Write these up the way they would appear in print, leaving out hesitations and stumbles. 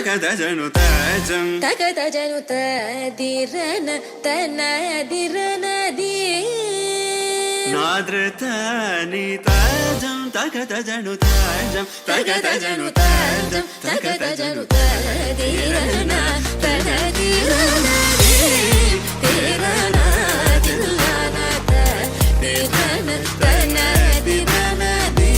తగదజను తజం తగదజను తదిరన తనదిరనది నాద్రతని తజం తగదజను తజం తగదజను తజం తగదజను తదిరన తనదిరనది తిరన తిల్లన తదిరన తనదిరనది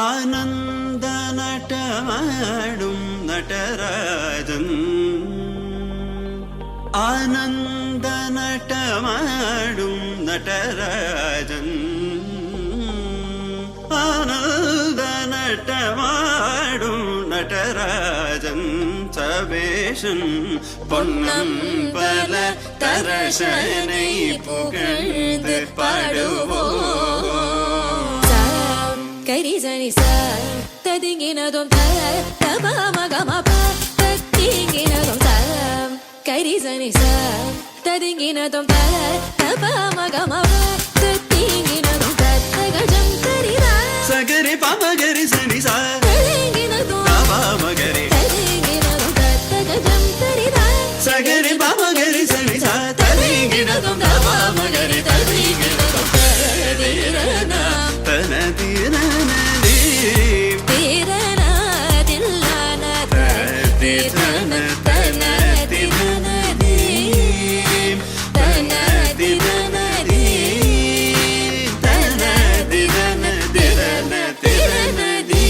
ആനന്ദ നടമാടും നടരാജൻ ആനന്ദ നടമാടും നടരാജൻ ആനന്ദ നടമാടും നടരാജൻ சபேஷன் பொன்னம்பல தரசனை புகழ்ந்து பாடுவோம் கரிசனி சார் ததிங்கினதும் தபமகமப தத்திங்கினதும் தம் கரிசனி சார் ததிங்கினதும் தபமகமப தத்திங்கினதும் தத்தகஜம் கரிதா சகரி பமகரி சனி சார் ததிங்கினதும் தபமகரி ததிங்கினதும் தத்தகஜம் கரிதா சகரி பமகரி சனி சார் ததிங்கினதும் தபமகரி ததிங்கினதும் ததிரன தனதிரனதி திரன தில்லன ததிரன தனதிரனதி தனதிரனதி தனதிரன திரன திரனதி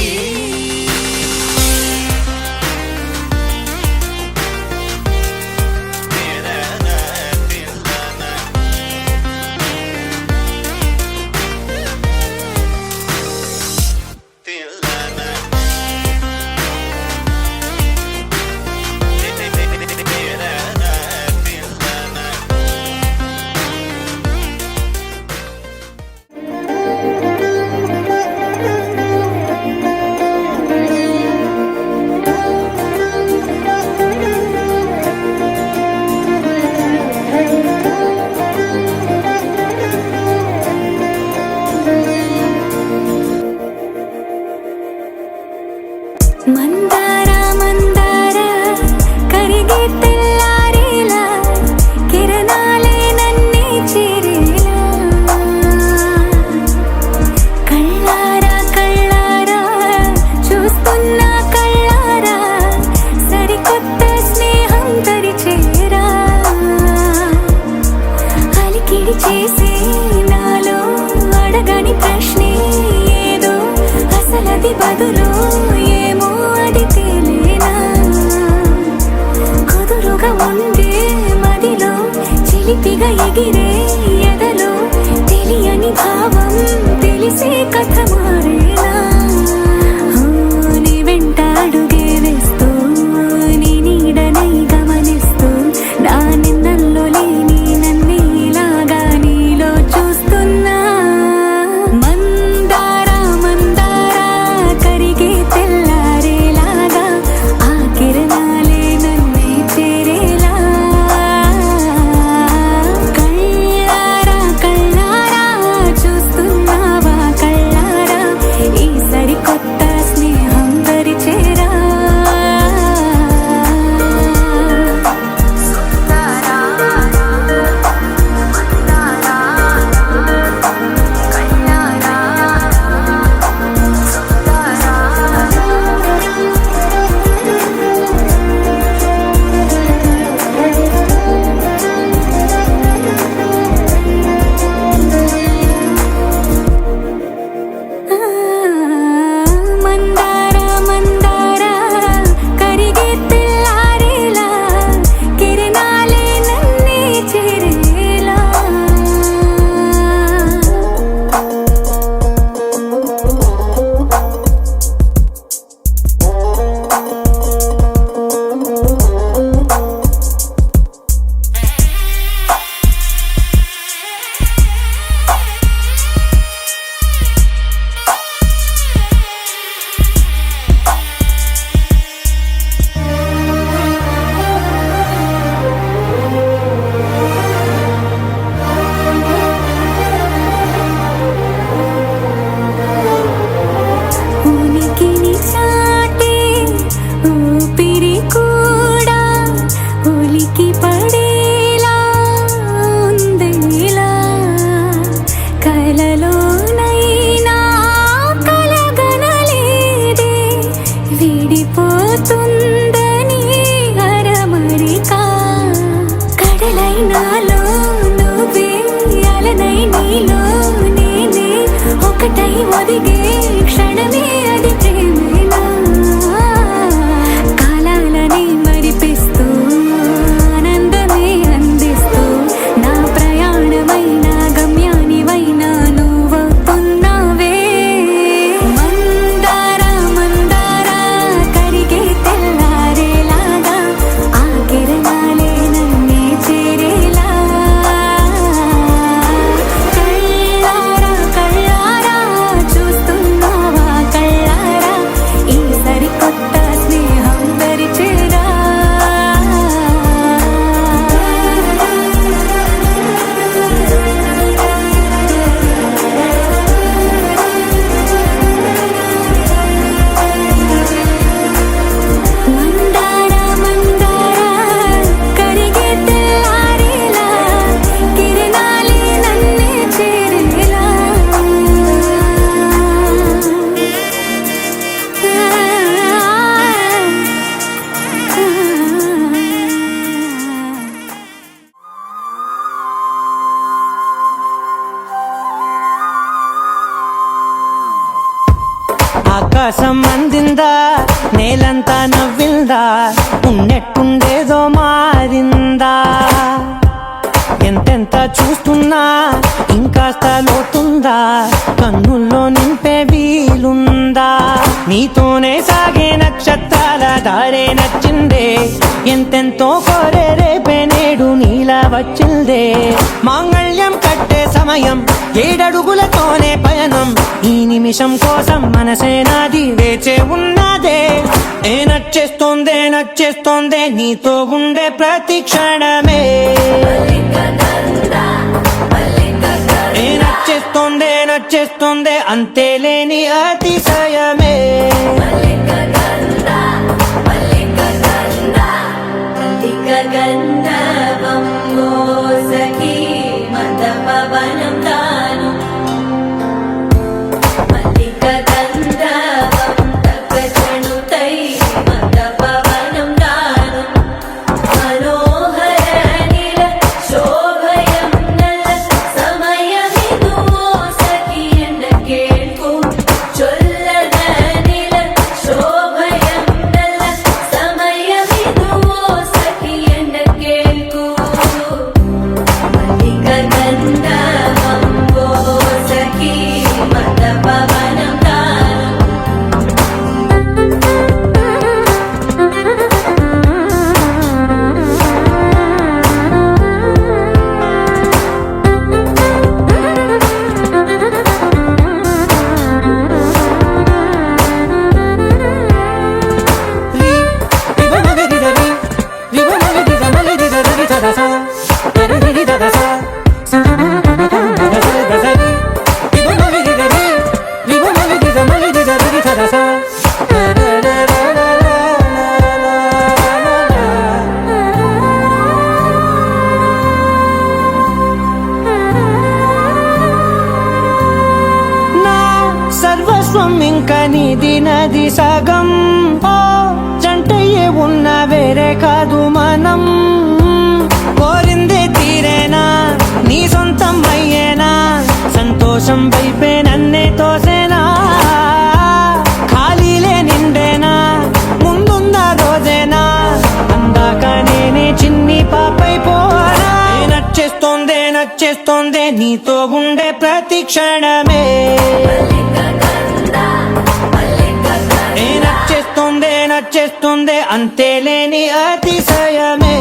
ఆకాశం అందిందా, నేలంతా నవ్విందా, ఉన్నట్టుండేదో మారిందా. ఎంతెంత చూస్తున్నా ఇంకాస్త లోతుందా, కన్నుల్లో నింపే వీలుందా. నీతోనే సాగే నక్షత్రాల దారే నచ్చిందే, ఎంతెంతో కోరే రేపే నేడు నీలా వచ్చిందే. మాంగళ్యం కట్టే సమయం 7 అడుగులతోనే పయనం, ఈ నిమిషం కోసం మనసే నాది వేచే ఉన్నదే. నచ్చేస్తోందే నచ్చేస్తోందే నీతో ఉండే ప్రతి క్షణమే. నచ్చేస్తోందే నచ్చేస్తోందే అంతేలేని అతిశయమే. గంధర్వం సఖీ మందపవనం తాను, మల్లిక గంధర్వం తగ్గజనుతై మందపవనం తాను. మనోహర నిల శోభయం నల సమయమిదు సఖీ ఎన్న కేಳ್ಕು. చొల్లద నిల శోభయం నల సమయమిదు సఖీ ఎన్న కేಳ್కు. మల్లిక గంధర్వం సఖీ మందపవనం తాను. నా సర్వస్వం ఇంక నీది నది సగం, ఓ జంటయ్యే ఉన్న వేరే కాదు మనం. కోరిందే తీరేనా నీ సొంతం అయ్యేనా, సంతోషం వైపే నన్నే తోసేనా. ఖాళీలే నిండేనా ముందున్న రోజేనా, అందాక నేనే చిన్ని పాపై పోనా. నచ్చేస్తోందే నచ్చేస్తోందే నీతో ఉండే ప్రతి క్షణమే. నచ్చేస్తోందే నచ్చేస్తోందే అంతేలేని అతిశయమే.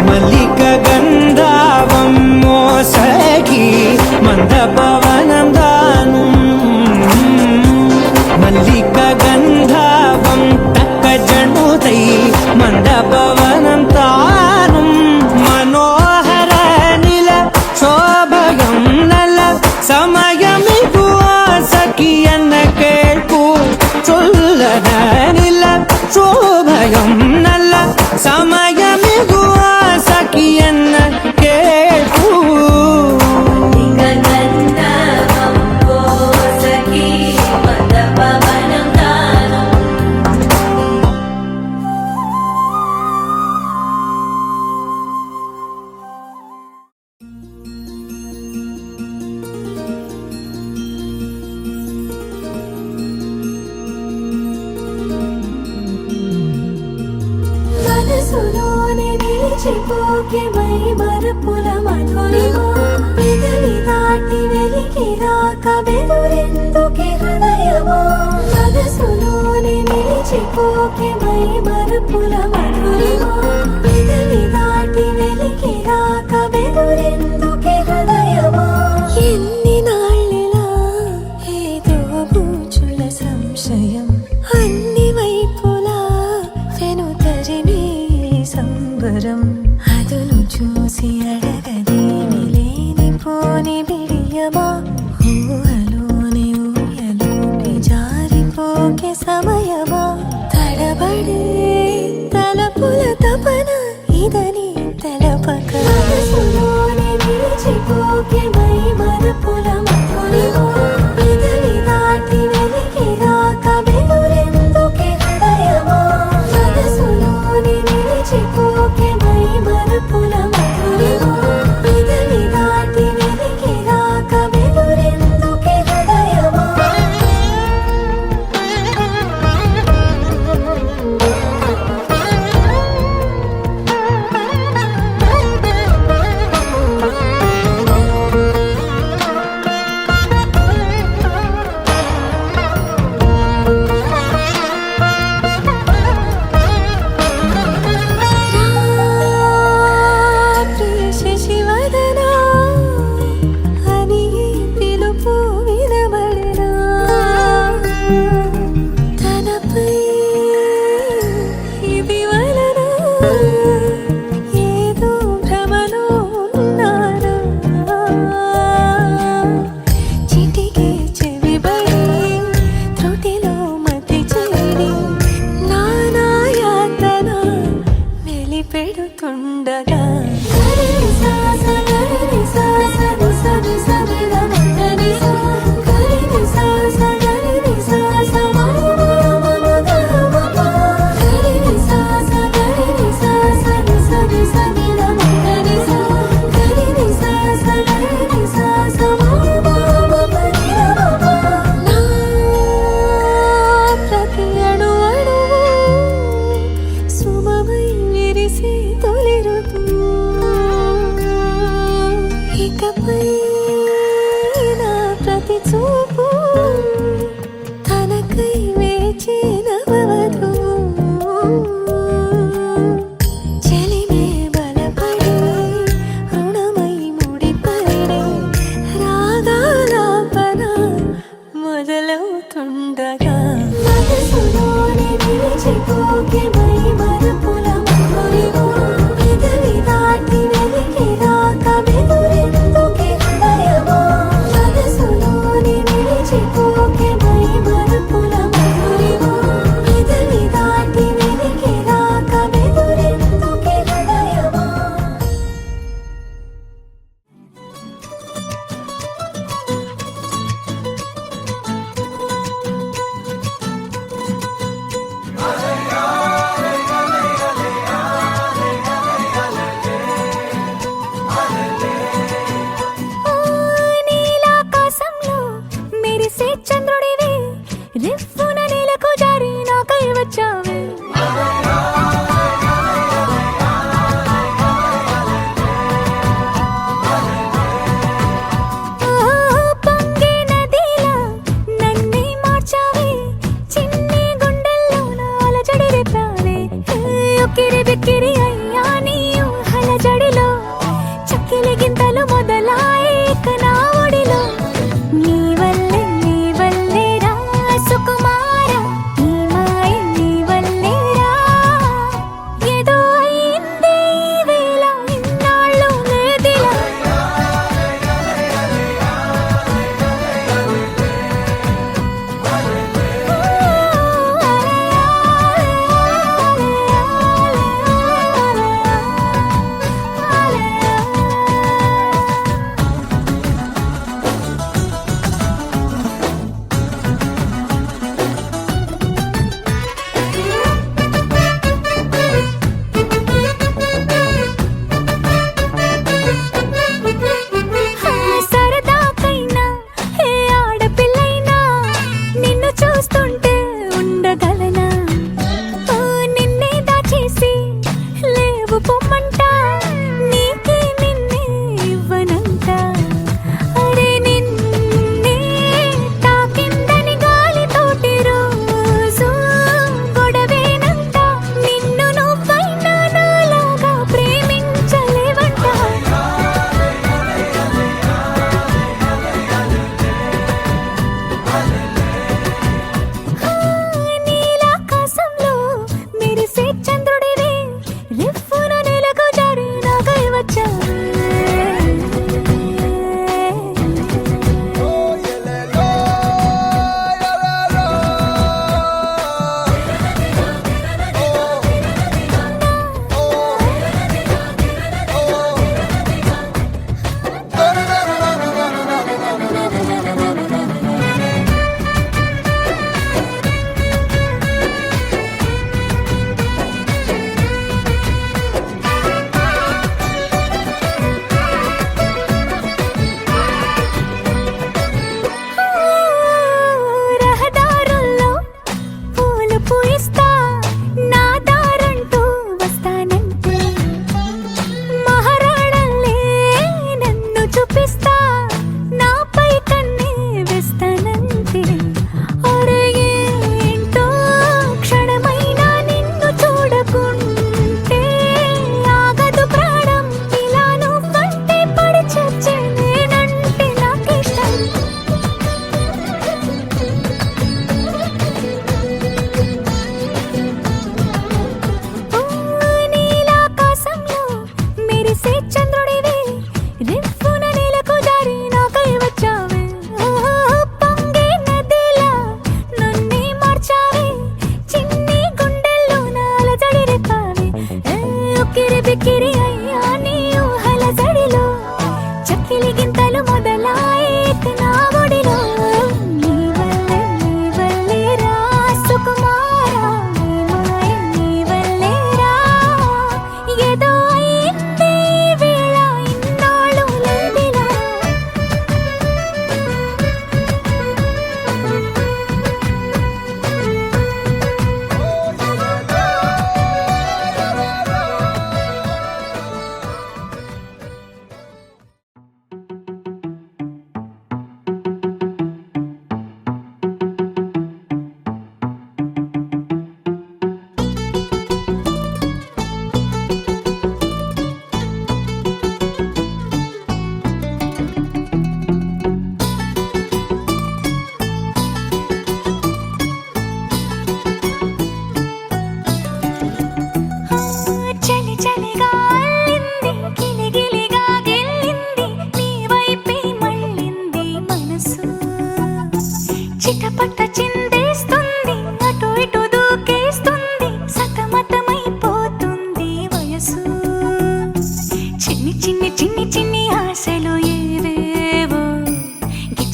మల్లిక గంధర్వం సఖీ మందపవనం దాను. మల్లిక గంధర్వం తక్కజనుతై మందపవనం తాను. మనోహర నిల శోభయం నల సమయమిదు సఖీ ఎన్న కేಳ್ಕು. చొల్లద నిల శోభయం నల సమయమిదు సఖీ ఎన్న కేಳ್ಕು. గంధర్వం సఖీ మందపవనం తాను. మనసులోనే నిలిచిపోకే మై మరపుల మధురిమా. పెదవి దాటి వెలికి రాక బెదురెందుకే హృదయమా. మనసులోనే నిలిచిపోకే మై మరపుల మధురిమా. పెదవి దాటి వెలికి రాక బెదురెందుకే హృదయమా. ఎన్ని నాళ్ళిలా ఏదో బూచుల సంశయం, అన్ని వైపులా వెను తరిమే సంబరం. అదును చూసి అడగదేమి లేనిపోని బిడియమా. ఊహలోని ఊయలోకి జారిపోకే సమయమా. తడబడే తలపుల తపన ఇదని తెలపక. మనసులోనే నిలిచిపోకే మై మరపుల మధురిమా. పెదవి దాటి వెలికి రాక బెదురెందుకే హృదయమా. మనసులోనే నిలిచిపోకే మై మరపుల మధురిమా. పెదవి దాటి వెలికి రాక బెదురెందుకే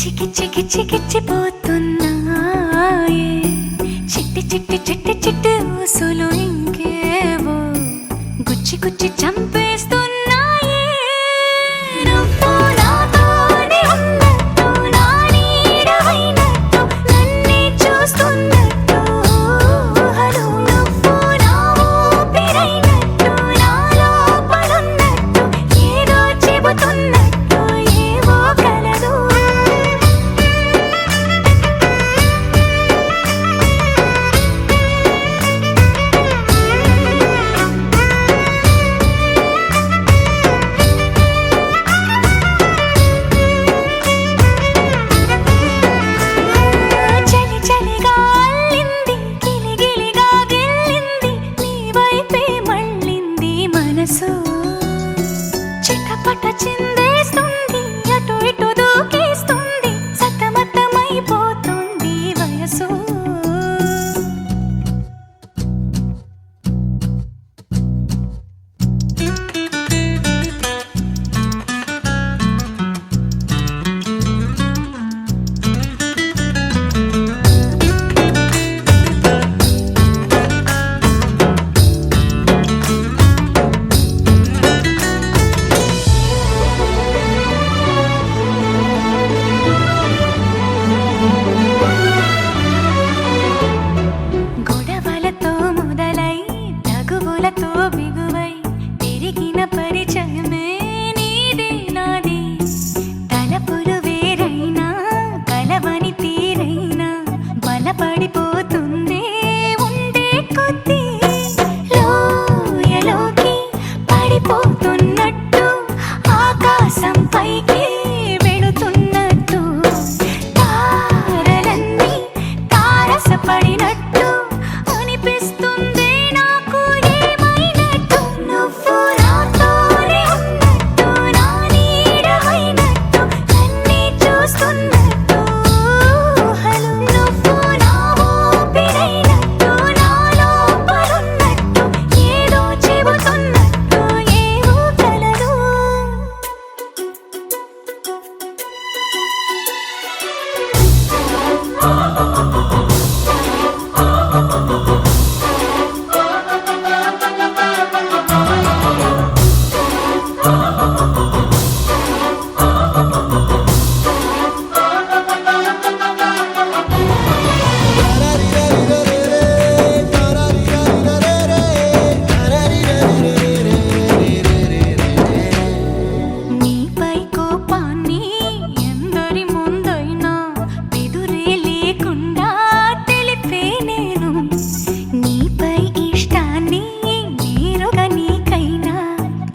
కిచ్చి కిచ్చి కిచ్చి కిచ్చిపోతున్నాయే చిట్టి చిట్టి చిట్టి చిట్టి ఊసులు ఇంకేవో గుచ్చి గుచ్చి చంపేస్తున్నాయే నువ్వు నాతోనే ఉన్నట్టు నా నీడవైనట్టు నన్నే చూస్తున్నట్టు ఊహలు నువ్వు నా ఊపిరైనట్టు నా లోపలున్నట్టు ఏదో చెబుతున్నట్టు ఏవో కలదు చలి చలిగా అల్లింది గిలిగిలిగా గిల్లింది నీ వైపే మళ్ళింది మనసు చిటపట చిందేస్తుంది అటు ఇటు దూకేస్తుంది సతమతమైపోతుంది వయసు గొడవలతో మొదలై తగువులతో బిగువై పెరిగిన పరిచయమే నీదే నాది తలపులు వేరైనా కలవని తీరైనా బలపడిపోతుందే ఉండే కొద్దీ లోయలోకి పడిపోతున్నట్టు ఆకాశం పైకి వెళుతున్నట్టు తారలన్నీ తారసపడినట్టు అనిపిస్తుంది నాకు ఏమైనట్టు నువ్వు నాతోనే ఉన్నట్టు నా నీడవైనట్టు నన్నే చూస్తున్నట్టు ఊహలు నువ్వు నా ఊపిరైనట్టు నా లోపలున్నట్టు ఏదో చెబుతున్నట్టు ఏవో కలదు నీపై కోపాన్ని ఎందరి ముందైనా ఎదురే లేకుండా తెలిపే నేను నీపై ఇష్టాన్ని నేరుగా నీకైనా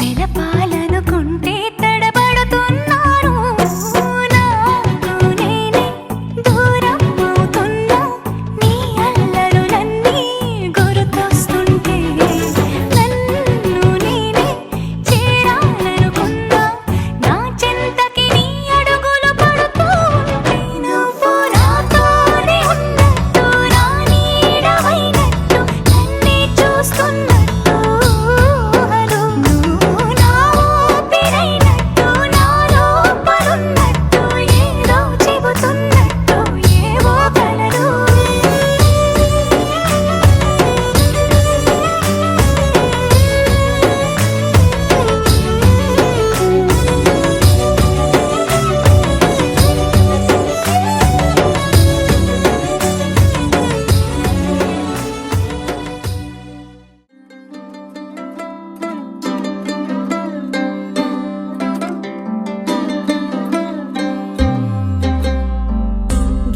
తెలపాలనుకుంటే తడబడుతున్నాను నాకు నేనే దూరం అవుతున్నా నీ అల్లరులన్నీ గుర్తొస్తుంటే నన్ను నేనే చేరాలనుకున్నా నా చెంతకి నీ అడుగులు పడుతూ ఉంటే నువ్వు నాతోనే ఉన్నట్టు నా నీడవైనట్టు నన్నే చూస్తున్నట్టు ఊహలు నువ్వు నా ఊపిరైనట్టు నా లోపలున్నట్టు ఏదో చెబుతున్నట్టు ఏవో కలదు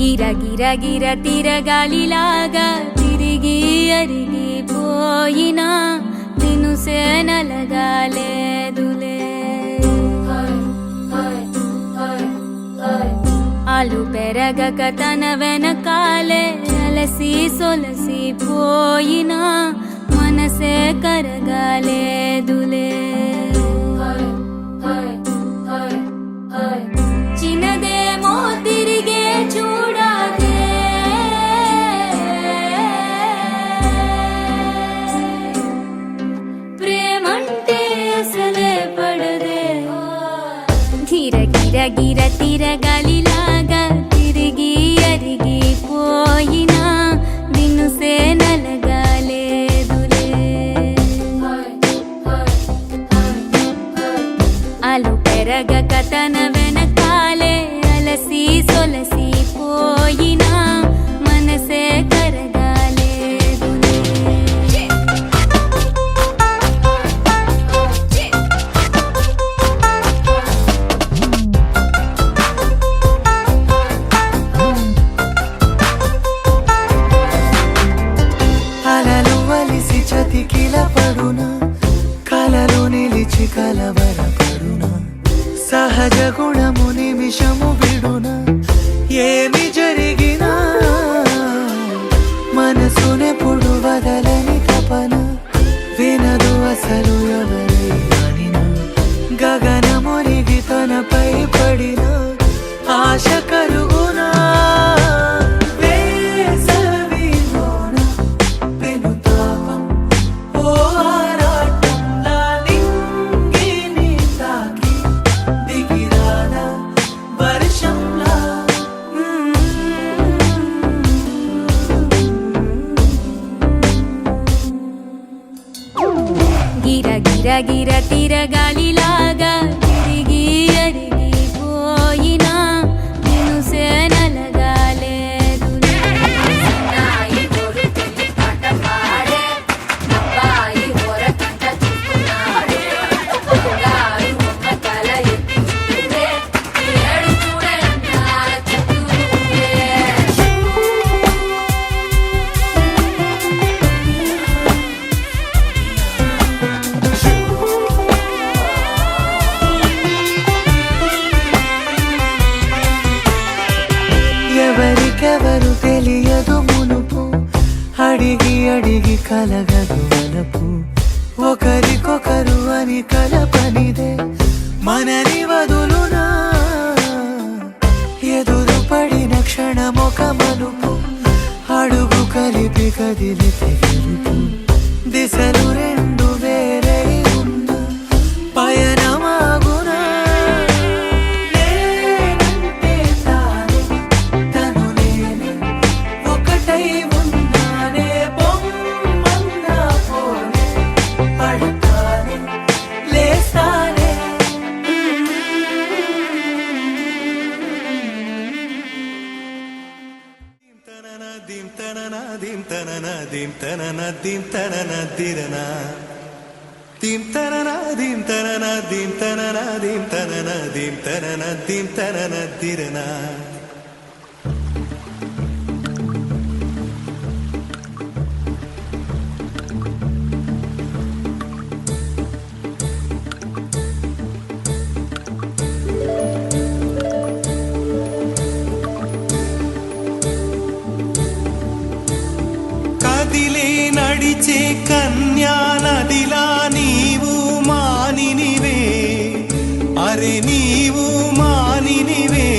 గిర గిర గిర తిరగాలిలాగా తిరిగి అరిగిపోయినా తినుసే నలగాలేదులే ఆలు పెరగక తన వెనకాలే అలసి సొలసి పోయినా మనసే కరగాలేదులే చిన్నదేమో తిరిగే చూడాదే ప్రేమంటే అసలే పడదే గిర గిర గిర తిరగాలిలాగా సహజగుణము నిమిషము విడున ఏమి జరిగినా మనసునెప్పుడు వదలని తపన వినదు అసలు ఎవరి అనినా గగనమునిగి తనపై పడిన ఆశ కలుగునా వేసవిలోన పెనుతాపం ఓ ఆరాటంలా నింగిని తాకి దిగిరాదా వర్షంలా గిర గిర గిర తిరగాలిలాగా తిరిగి అరిగిపోయినా నినుసే నలగాలేదు ఎవరికెవరు తెలియదు మునుపు అడిగి అడిగి కలగదు వలపు ఒకరికొకరు అని కలపనిదే మనని వదులునా ఎదురు పడిన క్షణమొక మలుపు అడుగు కలిపి కదిలితే గెలుపు దిశలు రెండు వేరే ఉన్న పయనమాగునా నేనంటే తానే తను నేనే ఒకటై ఉన్నానే బొమ్మన్నా పోనే పడతానే లేస్తానే dim tanana dim tanana dim tanana dim tanana dirana dim tanana dim tanana dim tanana dim tanana dim tanana dim tanana dirana కదిలే నడిచే కన్యా నదిలా నీవు మానినివే అరే నీవు మానినివే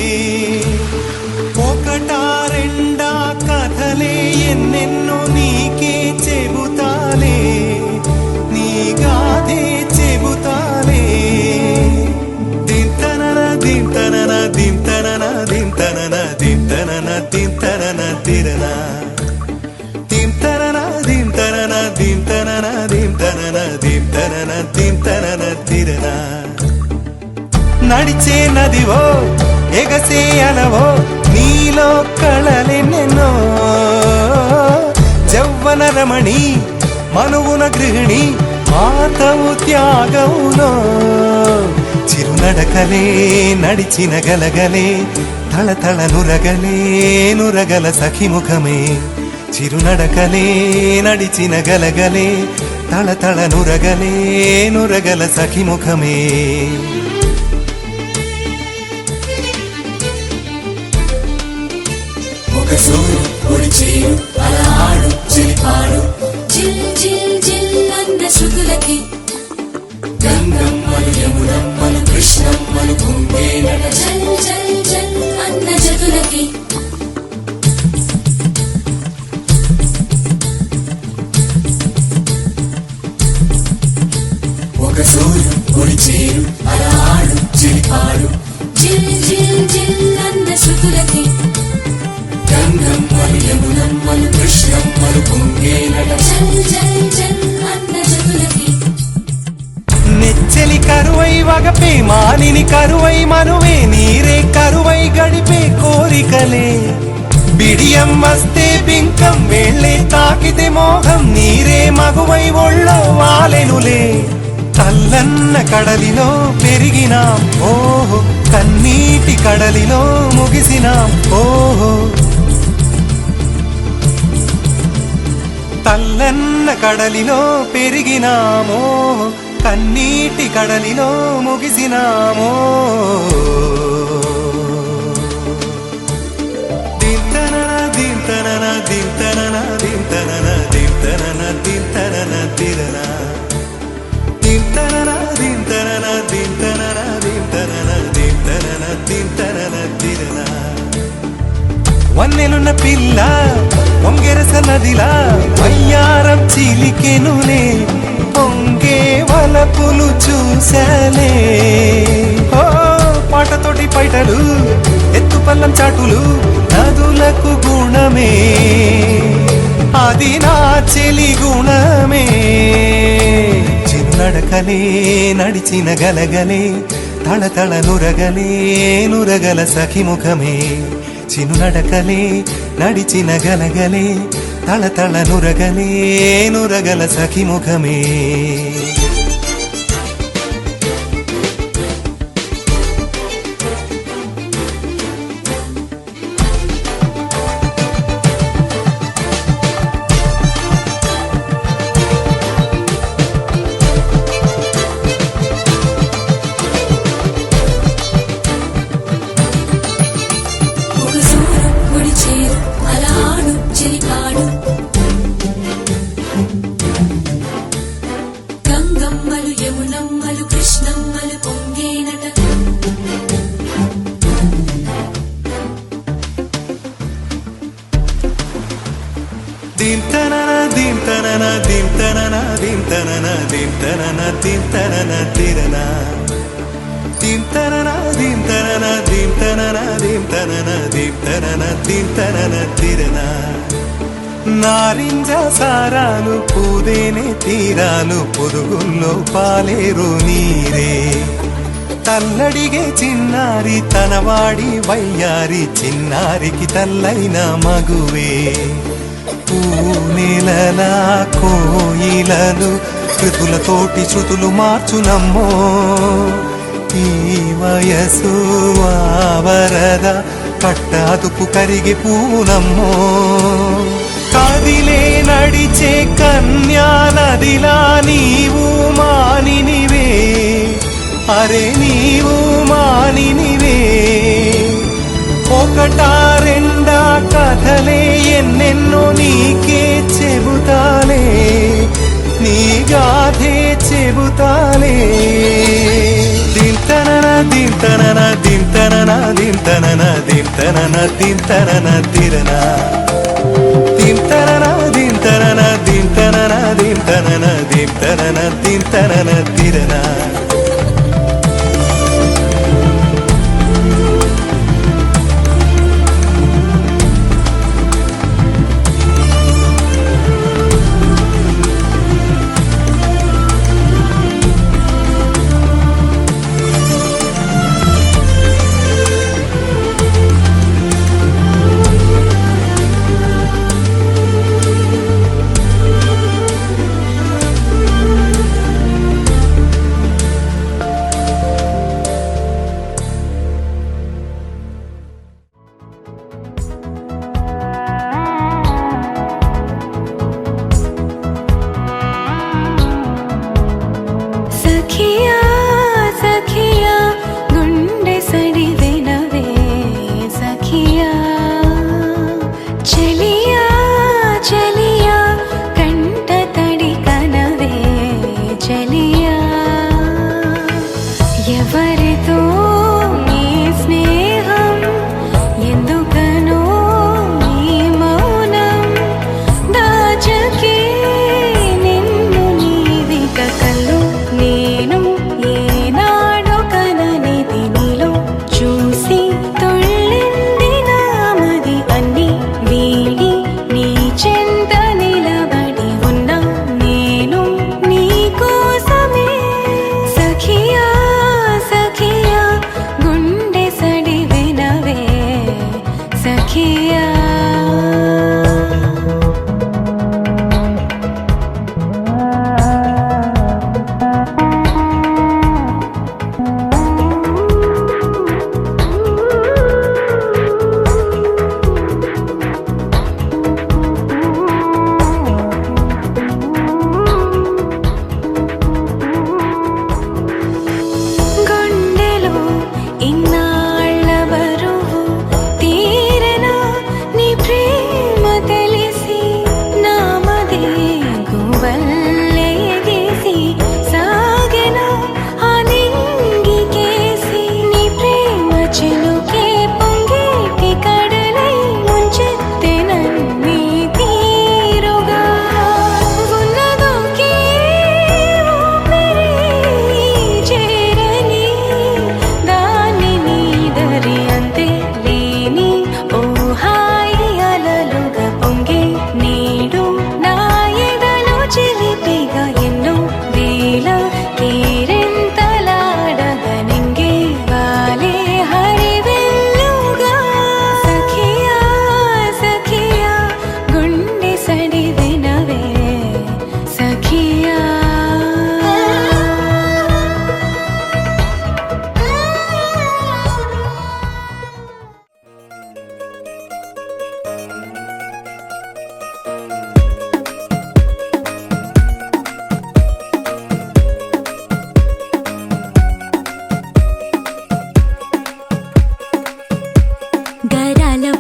ఒకటా రెండా కథలే ఎన్నెన్నో నీకే చెబుతాలే నీ గాథే చెబుతాలే దింతనన దింతనన దింతనన దింతనన దింతనన దింతనన తిరనా dim tanana dim tanana dim tanana dim tanana dim tanana dim tanana tirana నడిచే నదివో ఎగసే అలవో నీలో కళలెన్నెన్నో జవ్వన రమణి మనువున గృహిణి మాతవు త్యాగములో చిరునడకలే నడిచిన గలగలే తళతళ నురగలే నురగల సఖిముఖమే చిరునడకలే నడిచిన గలగలే తళతళ నురగలే నురగల సఖిముఖమే ఒక సూరు పొడిచేరు అలా ఆడు చిలిపాడు జిల్ జిల్ జిల్ అన్న శృతులకి గంగమ్మలు యమునమ్మలు కృష్ణమ్మలు కుంభేనట జల్ జల్ జల్ అన్న జతులకి ఒక సూరు పొడిచేరు అలా ఆడు చిలిపాడు జిల్ జిల్ జిల్ అన్న శృతులకి గంగమ్మలు యమునమ్మలు కృష్ణమ్మలు కుంభేనట జల్ జల్ జల్ అన్న జతులకి నెచ్చలి కరువై వగపే మానిని కరువై మనువే నీరే కరువై గడిపే కోరికలే బిడియం వస్తే బింకం వెళ్ళే తాకితే మోహం నీరే మగువై ఒళ్ళో వాలెనులే తల్లన్న కడలిలో పెరిగినాం ఓహో కన్నీటి కడలిలో ముగిసినాం ఓహో తల్లన్న కడలిలో పెరిగినామో కన్నీటి కడలిలో ముగిసినామో దింతనన దింతనన దింతనన దింతనన దింతనన దింతనన తిరన దింతనన దింతనన దింతనన దింతనన దింతనన దింతనన తిరన వన్నెలున్న పిల్ల పొంగెరస నదిలా వయ్యారం చిలికెనులే పొంగే వలపులు చూశాలే ఓ పాటతోటి పైటలు ఎత్తుపల్లం చాటులు నదులకు గుణమే అది నా చెలి గుణమే చిన్నడకలే నడిచిన గలగలే తళతళ నురగలే నురగల సఖిముఖమే చిన్నడకలే నడిచిన గలగలే తళతళ నురగలే నురగల సఖిముఖమే ఒక సూరు గుడి చేరు అలా ఆడు చెలిపాడు గంగమ్మలు యమునమ్మలు కృష్ణమ్మలు పొంగేనట దింతనన దింతనన దింతనన దింతనన దింతనన దింతనన తిరన దింతనన దింతనన దింతనన దింతనన దింతనన దింతనన తిరన నారింజ సారాలు పూదేనే తీరాలు పొరుగుల్లో పాలేరు నీరే తల్లడిగే చిన్నారి తనవాడి వయ్యారి చిన్నారికి తల్లైన మగువే పూనెలలా కోయిలలు కృతులతోటి శృతులు మార్చునమ్మో ఈ వయసు ఆవరద కట్టాదుపు కరిగి పూనమ్మో కదిలే నడిచే కన్యానదిలా నీవు మానినివే అరే నీవు మానినివే ఒకటా రెండా కథలే ఎన్నెన్నో నీకే చెబుతాలే నీ గాథే చెబుతాలే దింతనన దింతనన దింతనన దింతనన దింతనన దింతనన తిరన దింతనన దింతనన దింతనన దింతనన దింతనన దింతనన తిరన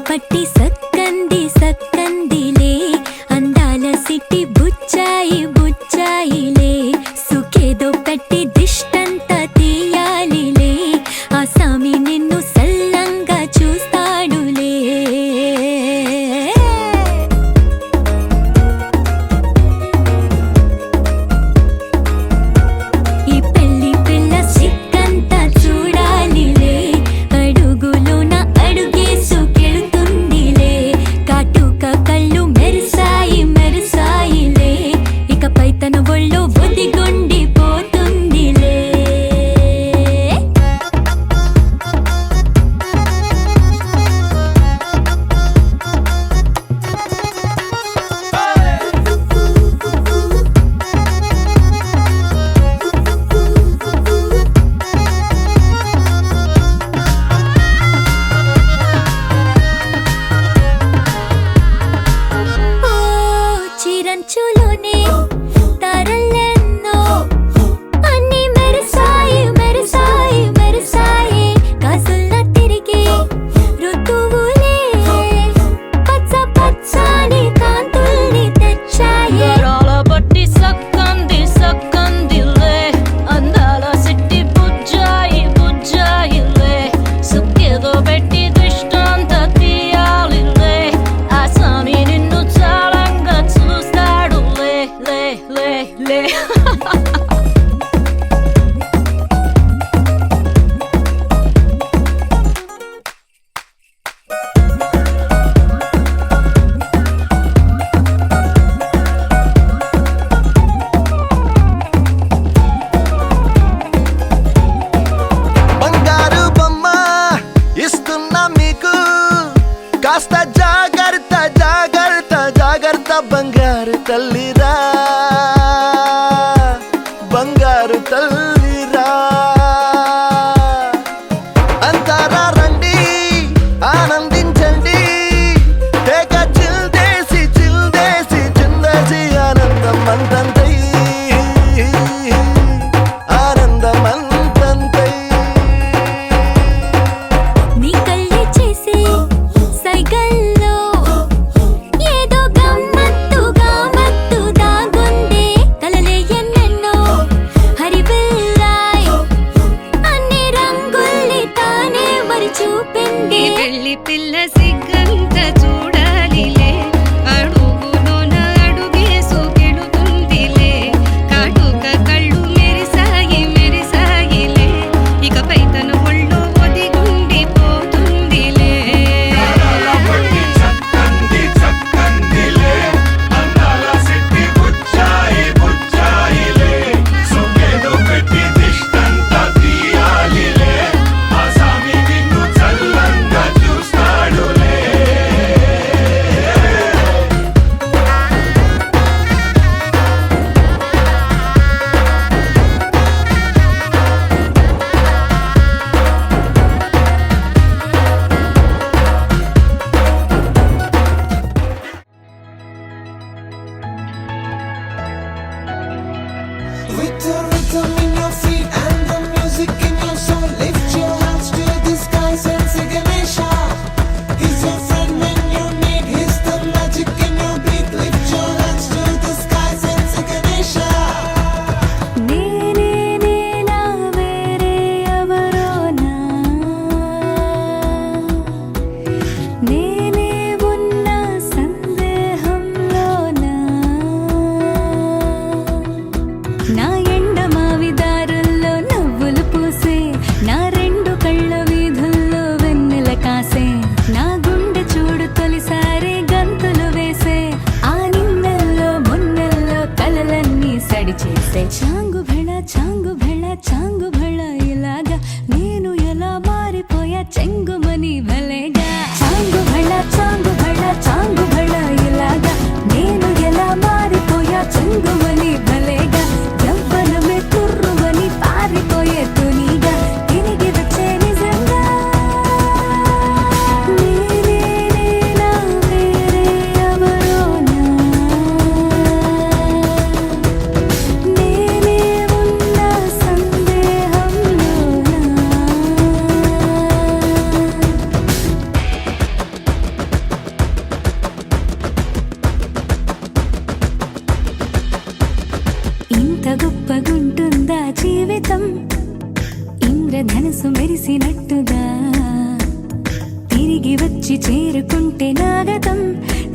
పట్టి సక్కంది సక్కందిలే అందాల సిట్టి బుచ్చాయి బుచ్చాయిలే సుఖేదో పెట్టి దిష్టంత తీయాలిలే ఆ సామి నిన్ను సల్లంగా చూస్తాడులే ఈ పెళ్లి పిల్ల సిక్కంతా చూడాలిలే అడుగులోన అడుగేసుకెళుతుందిలే కాటుక కళ్ళు మెరిసాయి మెరిసాయిలే ఇకపై తన ఒళ్ళో ఒదిగొండిపోతుందిలే ఓ చిరంచులోనే తారలెన్నో అన్ని మెరిసాయి మెరిసాయి మెరిసాయి కాసుల్ల తిరిగి ఋతువులే పచ్చ పచ్చని కాంతుల్ని తెచ్చాయి ఎరాల బట్టి సక్కంది సక్కందిలే అందాల సిట్టి బుజ్జాయి బుజ్జాయిలే సుక్కేదో పెట్టి దుష్టంత తీయాలిలే ఆ స్వామి నిన్ను చాలంగా చూస్తాడు లే లే లే లే బంగారు బొమ్మ ఇస్తున్నా మీకు కాస్త జాగ్రత్త జాగ్రత్త జాగ్రత్త బంగారు తల్లిరా బంగారు తల్లిరా అంతారా రండి ఆనందించండి తెగ చిల్దేసి చిల్దేసి చిందేసి ఆనందం అంతంతై ఆనందం అంతంతై నీ కళ్ళే చేసే సైగల్లో ఏదో గమ్మత్తుగా మత్తు దాగుందే కలలే ఎన్నెన్నో హరిబిల్లాయ్ అన్ని రంగుల్ని తానే మరి చూపింది పెళ్లి పిల్ల సిగ్గంత చూడాలిలే అడుగులోన అడుగేసుకెళుతుందిలే కాటుక కళ్ళు మెరిసాయి మెరిసాయిలే ఇకపై తన ఒళ్ళో ఒదిగుండిపోతుందిలే చక్కంది చక్కందిలే అందాల సిట్టి బుచ్చాయి బుచ్చాయిలే సుఖేదో పెట్టి దిష్టంత తీయాలిలే ఆ సామి నిన్ను చల్లంగా చూస్తాడులే మనసు మెరిసినట్టుగా తిరిగి వచ్చి చేరుకుంటే నాగతం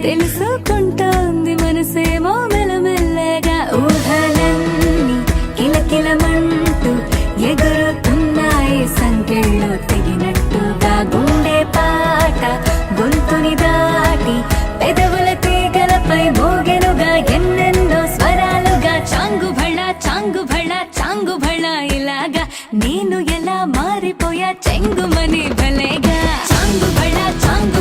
తెలుసుకుంటోంది మనసేమో మెల్లమెల్లగా ఊహలన్నీ కిలకిలమంటూ ఎగురుతున్నాయి సంకెళ్ళు తెగినట్టుగా గుండె పాట గొంతుని దాటి పెదవుల తీగలపై మోగెనుగా ఎన్నెన్నో స్వరాలుగా చాంగు భళ చాంగు భళ ఇలాగా నేను ఎలా మారిపోయా చెంగుమని భలేగా చాంగు భళ చాంగు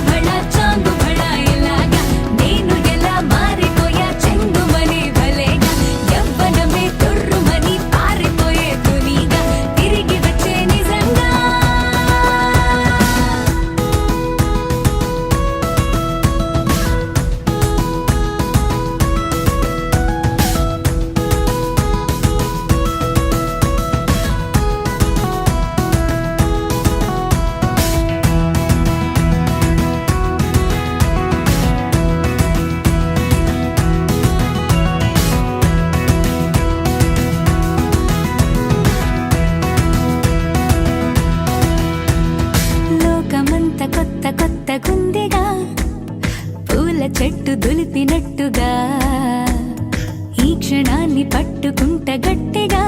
భళ ఇలాగా నేను ఎలా మారిపోయా చెంగుమని భలేగా యవ్వనమే తుర్రుమని పారిపోయే తునిగా తిరిగి వచ్చే నిజంగా లోకమంత కొత్త కొత్త గుందిగా పూల చెట్టు దులిపినట్టుగా ఈ క్షణాన్ని పట్టుకుంట గట్టిగా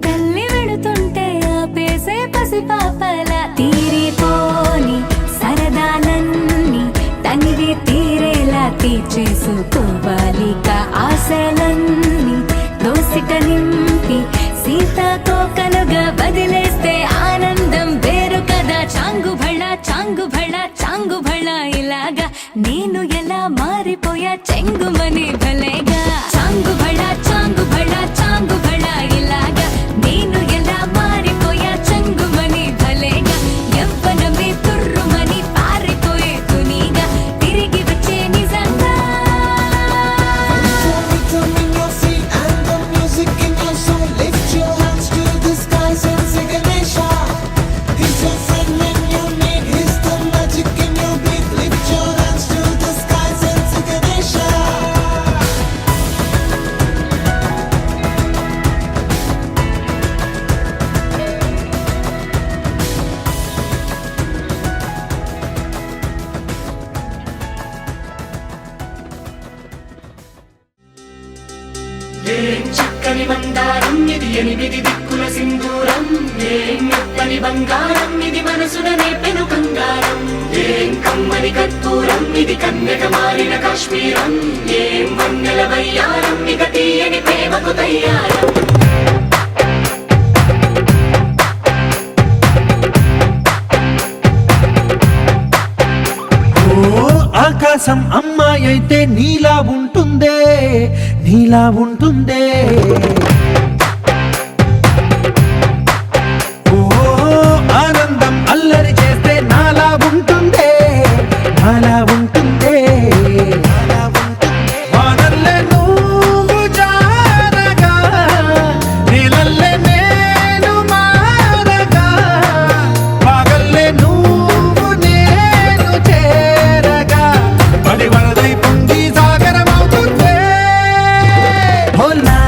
తల్లి వెడుతుంటే ఆపేసే పసిపాపల తీరిపోని సరదాలన్నీ తనివి తీరేలా తీర్చేసుకోవాలిక ఆశలన్నీ దోసిట నింపి సీతాకోకలుగా వదిలేస్తే ఆనందం వేరు కదా చాంగు భళ ఇలాగా నేను ఎలా మారిపోయా చెంగుమని భలేగా చాంగు భళ ఇలాగా నేను ఎలా మారిపోయా చెంగుమని భలేగా యవ్వనమే తుర్రుమని పారిపోయే తునిగా తిరిగి వచ్చే నిజంగా Rhythm in your feet and the music in your soul. Lift your hands to the skies and sing Ganesha. He's your friend when you need. He's the magic in your beat. Lift your hands to the skies and sing Ganesha. ఏం చక్కని మందారం ఇది ఎనిమిది దిక్కుల సింధూరం ఏం మెత్తని బంగారం ఇది మనసున నేపెను కంగారం ఏం కమ్మని కర్పూరం ఇది కన్యక మారిన కాశ్మీరం ఏం వన్నెల వయ్యారం ఇక తీయని ప్రేమకు తయ్యారం ఓ ఆకాశం అమ్మాయి అయితే నీలా ఉంటుందే ఓ ఆనందం అల్లరి చేస్తే నాలా ఉంటుందే వానల్లే నువ్వు జారగా నీలల్లే నేను మారగా పగల్లే నువ్వు నేను చేరగా పడి వరదై పొంగి సాగరమవుతుందే హోలా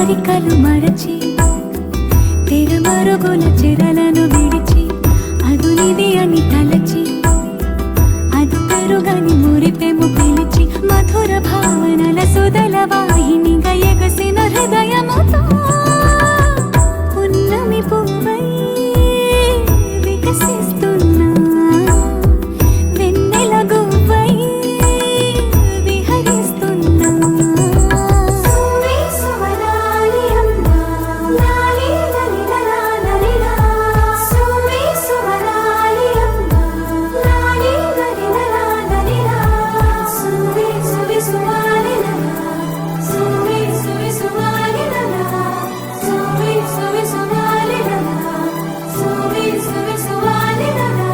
అరమరికలు మరచి తెరమరుగుల చెరలను విడిచి అదునిది అని తలచి అదు పెరుగని మురిపెము పిలిచి మధుర భావనల సుదల వాహినిగా ఎగసిన హృదయముతో పున్నమి పువ్వై వికసిస్తున్నా వెన్నెల గువ్వై విహరిస్తున్నా సువి సువనాలి అమ్మా లాలి లలిలా లలిలా సువి సువనాలి అమ్మా లాలి లలిలా లలిలా సువి సువి సువాలి లలా సువి సువి సువాలి లలా సువి సువి సువాలి లలా సువి సువి సువాలి లలా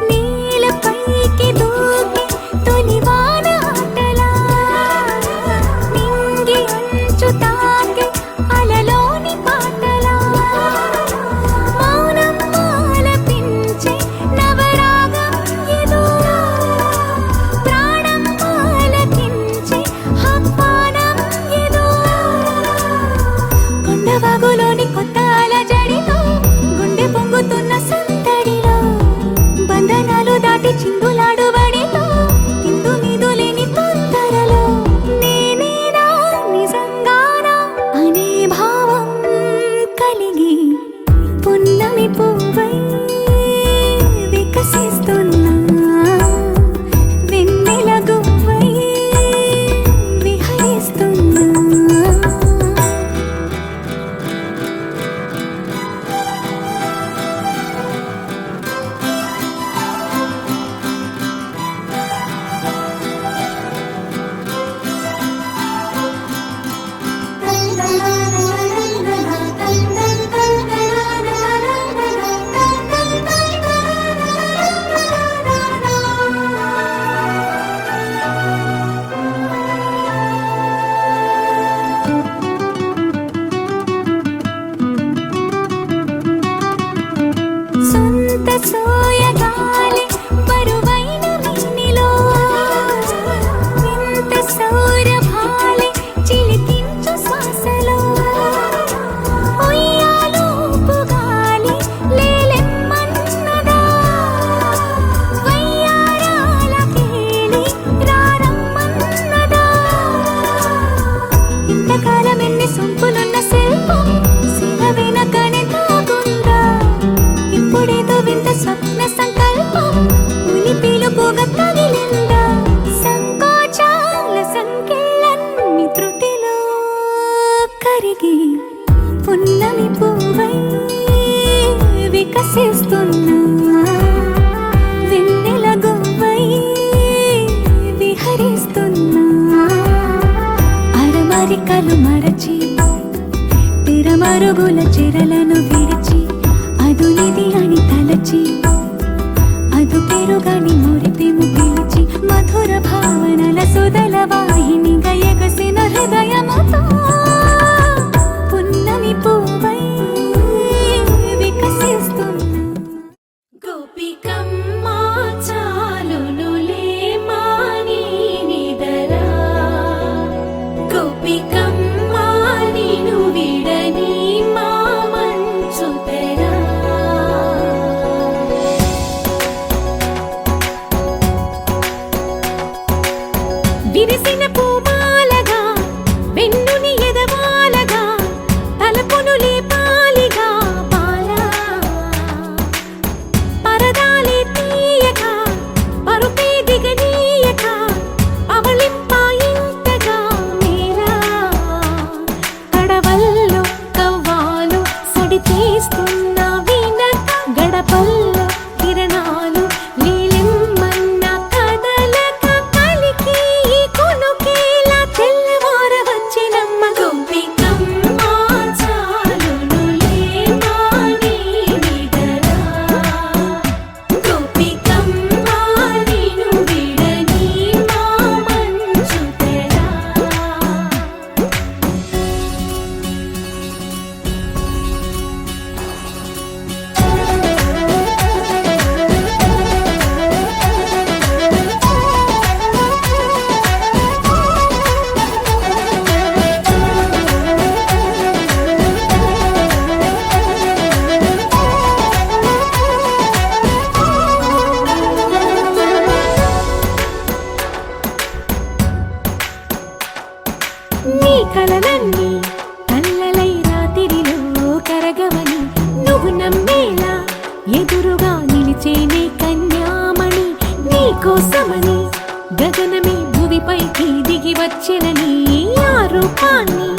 నీలపైకి దూకి తొలివాన ఆటలా నింగి అంచు తాకి అలలోని పాటలా మౌనం ఆలపించే నవరాగం ఇదో ప్రాణం ఆలకించే ఆహ్వానం ఇదో కొండవాగులోని కొత్త అలజడితో గుండె పొంగుతున్న సందడిలో బంధనాలు దాటి చిందులాడు బడిలో ఇందు మీదు లేని తొందరలో నేనేనా నిజంగానా అనే భావం కలిగి పున్నమి పువ్వై వికసిస్తున్నా వెన్నెల గువ్వై విహరిస్తున్నా సొంత సోయగాలి బరువైన మిన్నిలో వింత సౌరభాలి చిలికించు శ్వాసలో ఉయ్యాలూపు గాలి లేలెమ్మన్నదా వయ్యారాల కేళి రారమ్మన్నదా ఇంతకాలం ఎన్ని సొంపులున్న శిల్పం శిల వెనకనే తాగుందా ఇప్పుడేదో వింత స్వప్న సంకల్పం ఉని పిలుపుగా తగిలిందా సంకోచాల సంఖ్యలన్నీ త్రుటిలో కరిగి పున్నమి పువ్వై వికసిస్తున్నా వెన్నెల గువ్వై విహరిస్తున్నా అరమరికలు మరచి తెరమరుగుల చెరలను విడిచి అదునిది అని తలచి అదు పెరుగని మురిపెము పిలిచి మధుర భావనల సుదల వాహినిగా ఎగసిన హృదయముతో పున్నమి పువ్వై వికసిస్తున్నా గోపికమ్మా చాలునులే మాని నిదరా గోపికమ్మా నిను విడని మా మంచు తెరా విరిసిన పూమాలగా వెన్నుని ఎద రమణి గగనమే భువిపైకి దిగి వచ్చెనని ఆ రూపాన్ని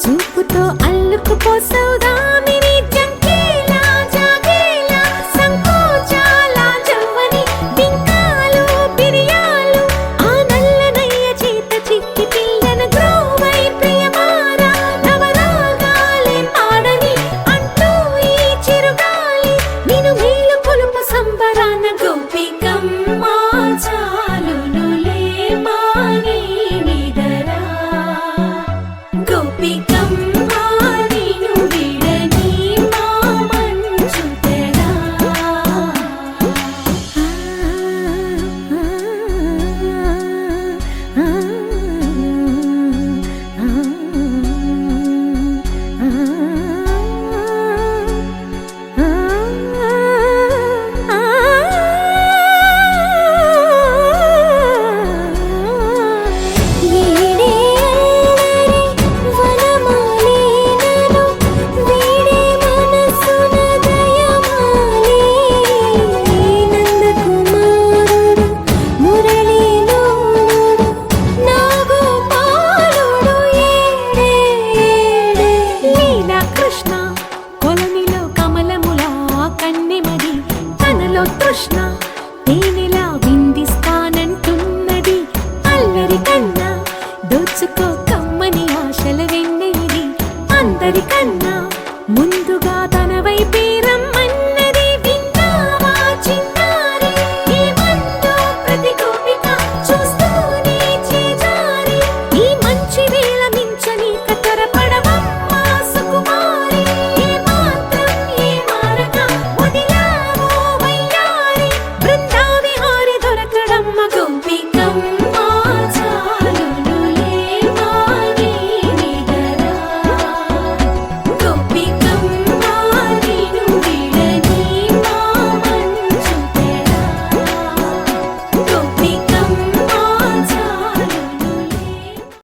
చూపుతో అల్లుకుపోసౌదామిని జంకేలా జాగేలా సంకోచాల జవ్వని బింకాలు బిరియాలు ఆ నల్లనయ్య చేత చిక్కి పిల్లన గ్రోవై ప్రియమారా నవరాగాలే పాడని అంటూ ఈ చిరుగాలి నిన్ను మేలు పొలుపు సంబరాన గోపికమ్మ చాలునులే మాని నిదరా గోపికమ్మ నిన్ను విడని మా మంచు తెరా కృష్ణ కొలనిలో కమలములా కన్నెమది తనలో తృష్ణ తేనెలా విందిస్తానంటున్నది అల్లరి కన్నా దోచుకో కమ్మని ఆశల వెన్నెయిది అందరికన్నా ముందుగా